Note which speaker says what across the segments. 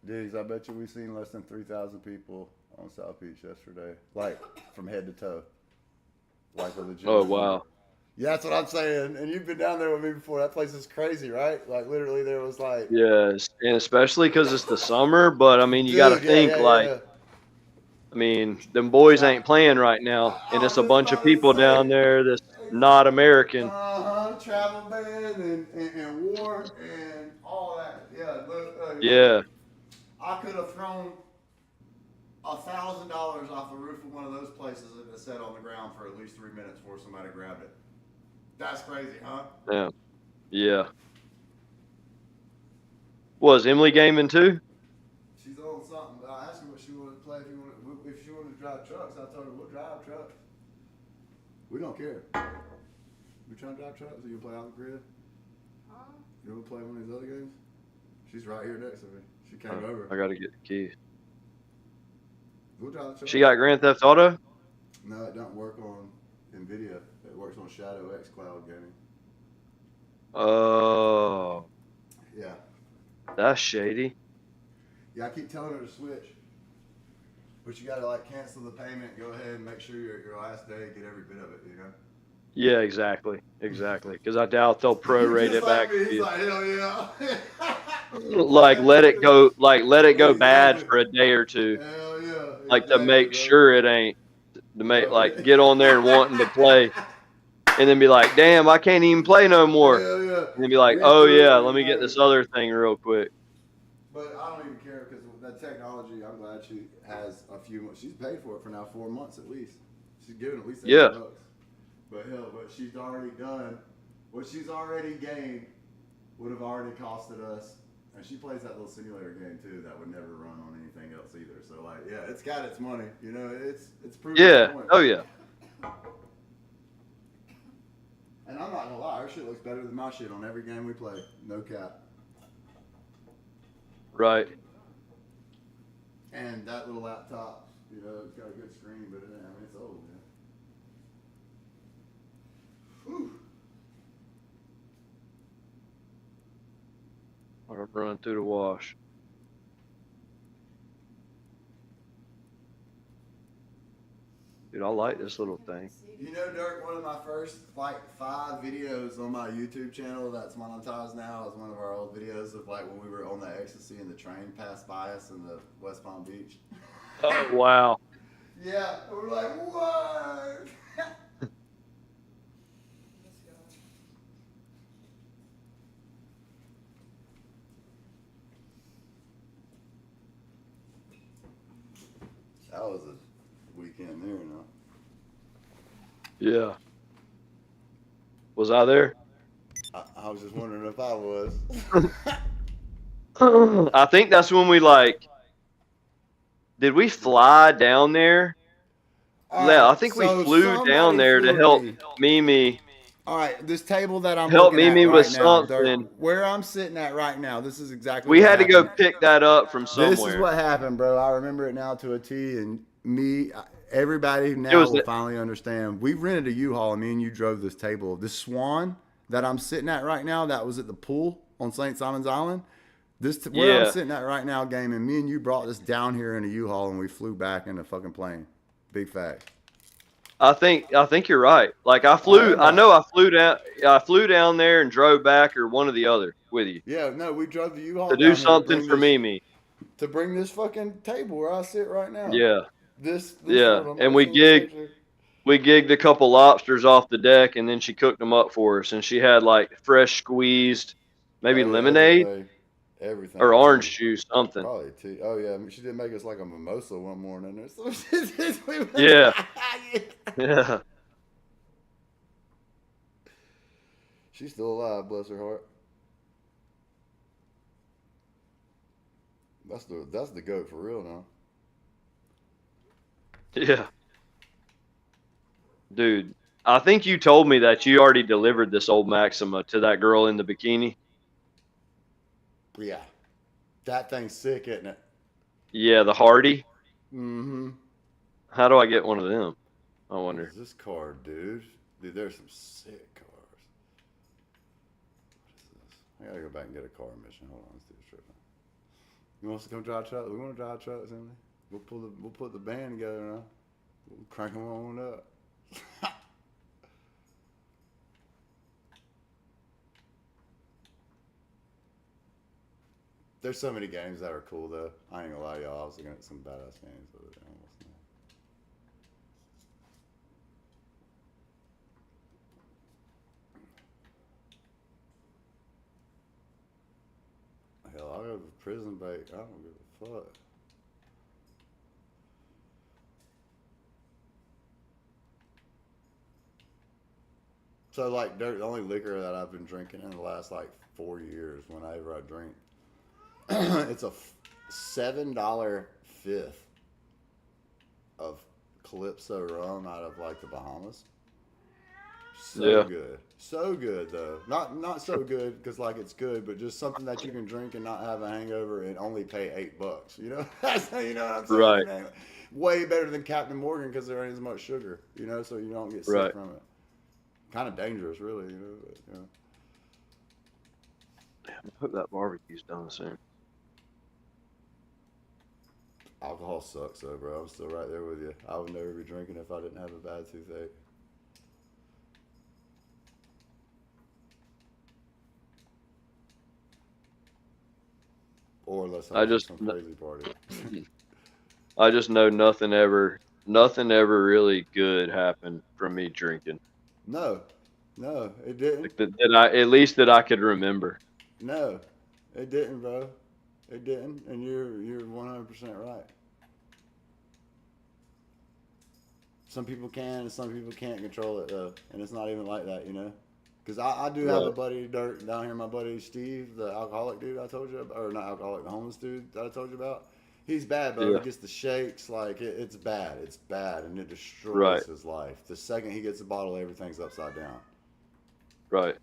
Speaker 1: Dudes, I bet you we seen less than 3,000 people on South Beach yesterday, like from head to toe, like a
Speaker 2: Oh
Speaker 1: legitimate number.
Speaker 2: wow.
Speaker 1: Yeah, that's what I'm saying. And you've been down there with me before. That place is crazy, right? Like literally, there was like,
Speaker 2: Yes, and especially because it's the summer. But I mean, you got to
Speaker 1: dude, yeah,
Speaker 2: think
Speaker 1: yeah,
Speaker 2: like,
Speaker 1: yeah.
Speaker 2: I mean, them boys
Speaker 1: Tra-
Speaker 2: ain't playing right now, and
Speaker 1: I
Speaker 2: it's
Speaker 1: was
Speaker 2: a
Speaker 1: just
Speaker 2: bunch of
Speaker 1: about to
Speaker 2: people down
Speaker 1: say,
Speaker 2: there that's not American.
Speaker 1: travel ban and war and all that. Yeah, look,
Speaker 2: Yeah,
Speaker 1: I could have thrown $1,000 off the roof of one of those places and it sat on the ground for at least 3 minutes before somebody grabbed it. That's crazy, huh?
Speaker 2: yeah, yeah. Was Emily gaming too?
Speaker 1: She's on something. I asked her what she wanted to play. If she wanted to drive trucks, I told her we'll drive trucks. We don't care. We trying to drive trucks? Or you play out the grid? You want to play one of these other games? She's right here next to me. She came over.
Speaker 2: I got to get the keys.
Speaker 1: We'll drive the
Speaker 2: She
Speaker 1: trucks.
Speaker 2: got Grand Theft Auto.
Speaker 1: No, it don't work on NVIDIA. It works on Shadow X Cloud Gaming.
Speaker 2: Oh,
Speaker 1: Yeah.
Speaker 2: that's shady.
Speaker 1: Yeah, I keep telling her to switch. But you gotta like cancel the payment, go ahead and make sure your last day get every bit of it, you know?
Speaker 2: Yeah, exactly, exactly. Because I doubt they'll prorate
Speaker 1: Just
Speaker 2: it
Speaker 1: like
Speaker 2: back
Speaker 1: me,
Speaker 2: to
Speaker 1: he's
Speaker 2: you.
Speaker 1: like, hell yeah.
Speaker 2: Like let it go bad
Speaker 1: Exactly.
Speaker 2: for a day or two,
Speaker 1: Hell yeah,
Speaker 2: like to
Speaker 1: exactly,
Speaker 2: make
Speaker 1: bro.
Speaker 2: sure it ain't to make
Speaker 1: Bro.
Speaker 2: like get on there and wanting to play, and then be like, damn, I can't even play no more.
Speaker 1: Hell yeah.
Speaker 2: And then be like,
Speaker 1: Read
Speaker 2: oh
Speaker 1: through
Speaker 2: yeah,
Speaker 1: it
Speaker 2: let
Speaker 1: and
Speaker 2: me get
Speaker 1: like,
Speaker 2: this other thing real quick.
Speaker 1: but I don't even care because that technology, I'm glad she has a few months. She's paid for it for now 4 months at least. She's given at least 80
Speaker 2: Yeah,
Speaker 1: bucks. But hell, what she's already done, what she's already gained would have already costed us. And she plays that little simulator game too that would never run on anything else either. So like, yeah, it's got its money. You know, it's proved its
Speaker 2: yeah,
Speaker 1: point.
Speaker 2: oh yeah,
Speaker 1: And I'm not gonna lie, her shit looks better than my shit on every game we play. No cap.
Speaker 2: right.
Speaker 1: And that little laptop, you know, it's got a good screen, but I mean, it's old, man. Whew.
Speaker 2: I'm running through the wash. Dude, I like this little thing.
Speaker 1: You know, Dirk, one of my first like 5 videos on my YouTube channel that's monetized now is one of our old videos of like when we were on the ecstasy and the train passed by us in the West Palm Beach.
Speaker 2: Oh wow.
Speaker 1: Yeah, we're like, what? That was a weekend there, you know.
Speaker 2: Yeah. Was I there?
Speaker 1: I was just wondering if I was.
Speaker 2: I think that's when we like. Did we fly down there?
Speaker 1: All
Speaker 2: Yeah, I
Speaker 1: right,
Speaker 2: think we
Speaker 1: so
Speaker 2: flew down
Speaker 1: somebody
Speaker 2: there to
Speaker 1: flew me. All right, this table that I'm
Speaker 2: help
Speaker 1: looking at
Speaker 2: Mimi with
Speaker 1: right now, Dirk,
Speaker 2: something.
Speaker 1: where I'm sitting at right now, this is exactly
Speaker 2: We
Speaker 1: what
Speaker 2: had to go
Speaker 1: happened.
Speaker 2: pick that up from
Speaker 1: This is
Speaker 2: somewhere.
Speaker 1: what happened, bro. I remember it now to a T. And me, everybody
Speaker 2: It
Speaker 1: now
Speaker 2: was
Speaker 1: will
Speaker 2: the,
Speaker 1: finally understand. We rented a U-Haul, and me and you drove this table. This Swan that I'm sitting at right now, that was at the pool on St. Simon's Island. Where I'm
Speaker 2: yeah.
Speaker 1: sitting at right now, gaming. Me and you brought this down here in a U-Haul, and we flew back in a fucking plane. Big fact.
Speaker 2: I think you're right. Like
Speaker 1: I am
Speaker 2: I
Speaker 1: right.
Speaker 2: know I flew down there and drove back or one or the other with you
Speaker 1: Yeah, no, we drove the
Speaker 2: to
Speaker 1: U-Haul
Speaker 2: do
Speaker 1: down here
Speaker 2: something for Mimi.
Speaker 1: to bring this fucking table where I sit right now.
Speaker 2: Yeah.
Speaker 1: This
Speaker 2: Yeah.
Speaker 1: one. I'm
Speaker 2: And
Speaker 1: gonna send you a picture.
Speaker 2: we gigged a couple lobsters off the deck and then she cooked them up for us and she had like fresh squeezed maybe
Speaker 1: Oh yeah,
Speaker 2: lemonade
Speaker 1: everything,
Speaker 2: or
Speaker 1: everything too.
Speaker 2: orange juice something.
Speaker 1: Probably tea. Oh yeah, I mean, she did make us like a mimosa one morning or something.
Speaker 2: Yeah. Yeah.
Speaker 1: She's still alive, bless her heart. That's the goat for real now.
Speaker 2: Yeah. Dude, I think you told me that you already delivered this old Maxima to that girl in the bikini.
Speaker 1: Yeah, that thing's sick, isn't it?
Speaker 2: Yeah, the Hardy.
Speaker 1: Mm-hmm.
Speaker 2: How do I get one of them? I
Speaker 1: What
Speaker 2: wonder.
Speaker 1: is this car, dude? Dude, there's some sick cars. What is this? I gotta go back and get a car mission. Hold on, let's do this trip. You want us to come drive trucks? We want to drive trucks, Emily. We'll put the band together now. We'll crank them on up. There's so many games that are cool though. I ain't gonna lie to y'all. I was looking at some badass games the other day. Hell, I'll go to prison bait. I don't give a fuck. So like, the only liquor that I've been drinking in the last like 4 years, whenever I drink, it's a $7 fifth of Calypso rum out of like the Bahamas. So good, so good though. Not so good because like it's good, but just something that you can drink and not have a hangover and only pay $8. You know, you know what I'm saying?
Speaker 2: Right.
Speaker 1: Man? Way better than Captain Morgan because there ain't as much sugar. You know, so you don't get sick
Speaker 2: Right.
Speaker 1: from it. Kind of dangerous, really. You know. But, you know.
Speaker 2: Damn, I hope that barbecue's done soon.
Speaker 1: Alcohol sucks though, bro. I'm still right there with you. I would never be drinking if I didn't have a bad toothache. Or unless I just some crazy party.
Speaker 2: I just know nothing ever really good happened from me drinking.
Speaker 1: No, it didn't.
Speaker 2: Like at least that I could remember.
Speaker 1: No, it didn't, bro. It didn't, and you're 100% right. Some people can, and some people can't control it though, and it's not even like that, you know. Because I do have a buddy Dirk down here, my buddy Steve, the alcoholic dude I told you about, or not alcoholic, the homeless dude that I told you about. He's bad, bro.
Speaker 2: Yeah.
Speaker 1: He gets the shakes, like it's bad, and it destroys his life. The second he gets a bottle, everything's upside down.
Speaker 2: Right.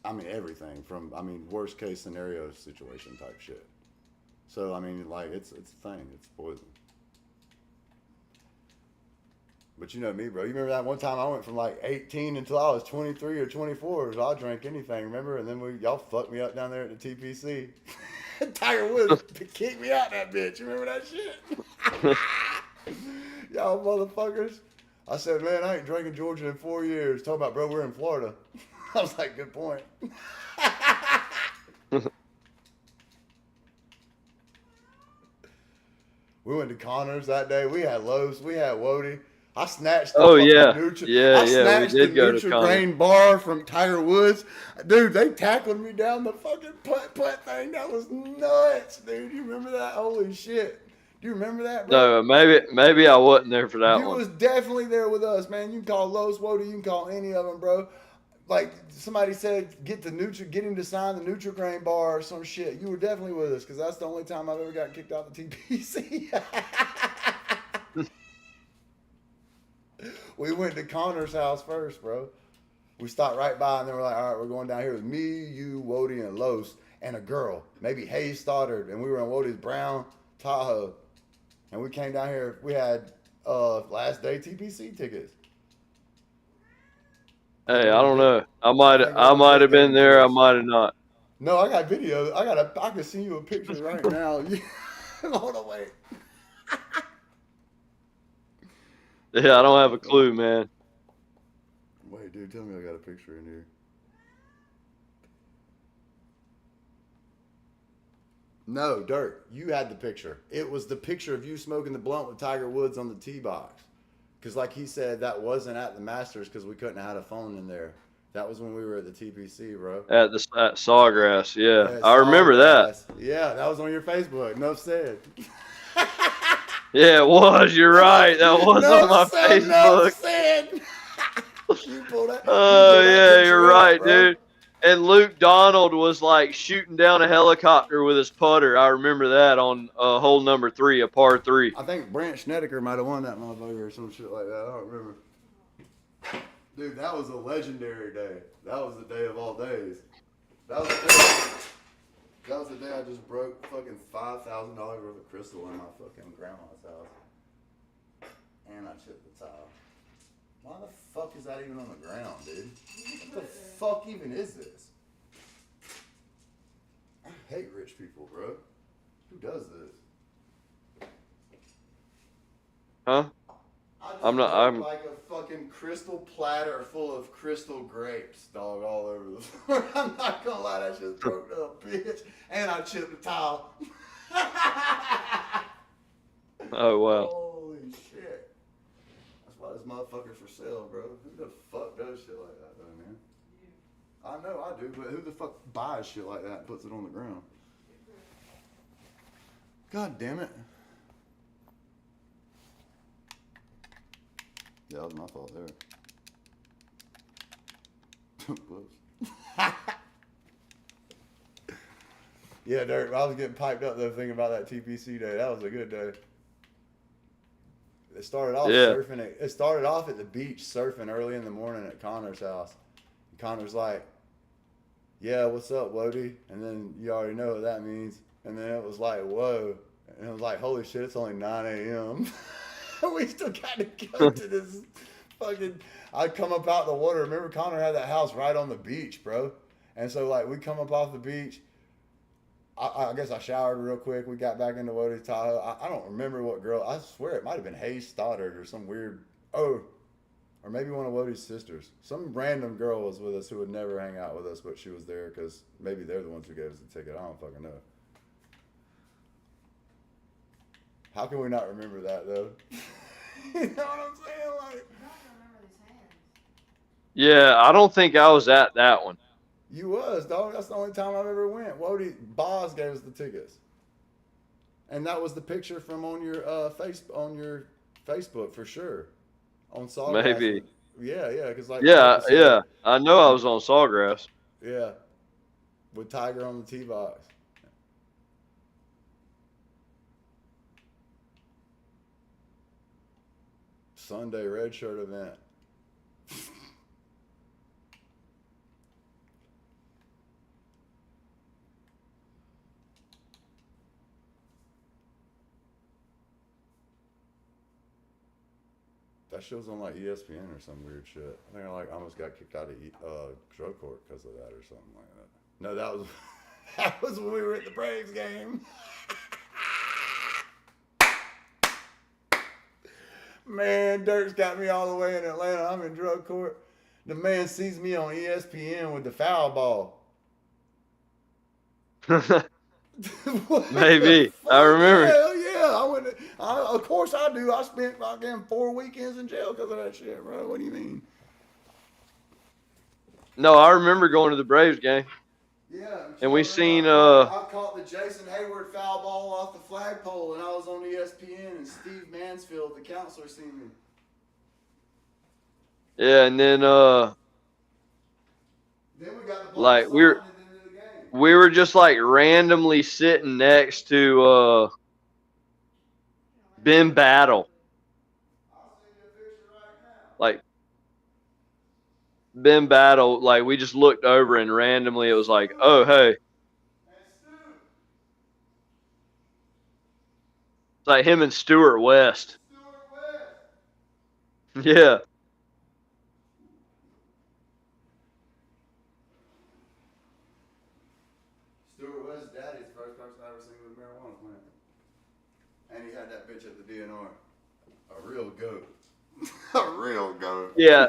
Speaker 1: I mean everything from worst case scenario situation type shit. So I mean like it's a thing, it's poison. But you know me, bro. You remember that one time I went from like 18 until I was 23 or 24. So I'll drink anything, remember? And then y'all fucked me up down there at the TPC. Tiger Woods kicked me out that bitch. You remember that shit? Y'all motherfuckers. I said, man, I ain't drinking Georgia in 4 years. Talking about, bro, we're in Florida. I was like, good point. We went to Connors that day. We had Lowe's. We had Wody. I snatched the
Speaker 2: we did go to
Speaker 1: Nutri-Grain bar from Tiger Woods. Dude, they tackled me down the fucking putt thing. That was nuts, dude. You remember that? Holy shit. Do you remember that, bro?
Speaker 2: No, maybe I wasn't there for that one.
Speaker 1: You was definitely there with us, man. You can call Lowe's, Wody. You can call any of them, bro. Like somebody said, get him to sign the Nutri-Grain bar or some shit. You were definitely with us because that's the only time I've ever got kicked out the TPC. We went to Connor's house first, bro. We stopped right by, and then we're like, all right, we're going down here with me, you, Wody, and Los, and a girl, maybe Hayes Stoddard, and we were in Wody's brown Tahoe, and we came down here. We had last day TPC tickets.
Speaker 2: Hey, I don't know. I might have been there. I might have not.
Speaker 1: No, I got video. I can send you a picture right now. Hold on, wait.
Speaker 2: Yeah, I don't have a clue, man.
Speaker 1: Wait, dude, tell me I got a picture in here. No, Dirk, you had the picture. It was the picture of you smoking the blunt with Tiger Woods on the tee box. Because like he said, that wasn't at the Masters because we couldn't have had a phone in there. That was when we were at the TPC, bro.
Speaker 2: At Sawgrass, yeah. I remember that.
Speaker 1: Yeah, that was on your Facebook. Enough said.
Speaker 2: Yeah, it was. You're right. That was on my Facebook. Oh, yeah, you're right, dude. And Luke Donald was like shooting down a helicopter with his putter. I remember that on hole number 3, a par 3.
Speaker 1: I think Brant Snedeker might have won that motherfucker or some shit like that. I don't remember. Dude, that was a legendary day. That was the day of all days. That was the day I just broke fucking $5,000 worth of crystal in my fucking grandma's house. And I chipped the tile. Why the fuck is that even on the ground, dude? What the fuck even is this? I hate rich people, bro. Who does this?
Speaker 2: Huh?
Speaker 1: I just
Speaker 2: I'm not.
Speaker 1: broke
Speaker 2: I'm.
Speaker 1: like a fucking crystal platter full of crystal grapes, dog, all over the floor. I'm not gonna lie, that shit broke up, bitch. And I chipped the tile.
Speaker 2: Oh wow.
Speaker 1: Holy shit. That's why this motherfucker's for sale, bro. Who the fuck does shit like that, though, man? I know I do, but who the fuck buys shit like that and puts it on the ground? God damn it. Yeah, that was my fault there. Whoops. Yeah, Dirk, I was getting piped up though thinking about that TPC day. That was a good day. It started off
Speaker 2: Yeah.
Speaker 1: surfing. It started off at the beach surfing early in the morning at Connor's house. And Connor's like, "Yeah, what's up, Wody?" And then you already know what that means. And then it was like, "Whoa!" And it was like, "Holy shit! It's only 9 a.m." We still got to go to this fucking. I'd come up out the water. Remember, Connor had that house right on the beach, bro. And so like we come up off the beach. I guess I showered real quick. We got back into Wody's Tahoe. I don't remember what girl. I swear it might have been Hayes Stoddard or some weird. Oh, or maybe one of Wody's sisters. Some random girl was with us who would never hang out with us, but she was there because maybe they're the ones who gave us the ticket. I don't fucking know. How can we not remember that though? You know what I'm saying? Like,
Speaker 2: Yeah. I don't think I was at that one.
Speaker 1: you was, dog. That's the only time I've ever went. Wody Boz gave us the tickets, and that was the picture from on your Facebook for sure. On Sawgrass.
Speaker 2: Maybe.
Speaker 1: Yeah, because like
Speaker 2: Yeah.
Speaker 1: Curtis said,
Speaker 2: Yeah. I know I was on Sawgrass.
Speaker 1: yeah, with Tiger on the tee box. Sunday red shirt event. That show's on like ESPN or some weird shit. I think I like almost got kicked out of drug court because of that or something like that. No, that was that was when we were at the Braves game. Man, Dirk's got me all the way in Atlanta. I'm in drug court. The man sees me on ESPN with the foul ball.
Speaker 2: Maybe. I remember.
Speaker 1: Hell yeah. Of course I do. I spent fucking 4 weekends in jail because of that shit, bro. What do you mean?
Speaker 2: No, I remember going to the Braves game.
Speaker 1: Yeah.
Speaker 2: And we seen
Speaker 1: I caught the Jason Hayward foul ball off the flagpole and I was on ESPN and Steve Mansfield, the counselor, seen me.
Speaker 2: Yeah, and then
Speaker 1: Then we got the ball
Speaker 2: like
Speaker 1: signed at the end of the game.
Speaker 2: we were just like randomly sitting next to Ben Battle.
Speaker 1: I'll send you a picture right now.
Speaker 2: Like Ben Battle, like we just looked over and randomly it was like, oh hey.
Speaker 1: And Stu.
Speaker 2: It's like him and Stuart West.
Speaker 1: Stuart West.
Speaker 2: Yeah.
Speaker 1: Stuart West's daddy's the first person I ever seen with a marijuana plant. And he had that bitch at the DNR. A real goat. A real goat.
Speaker 2: Yeah.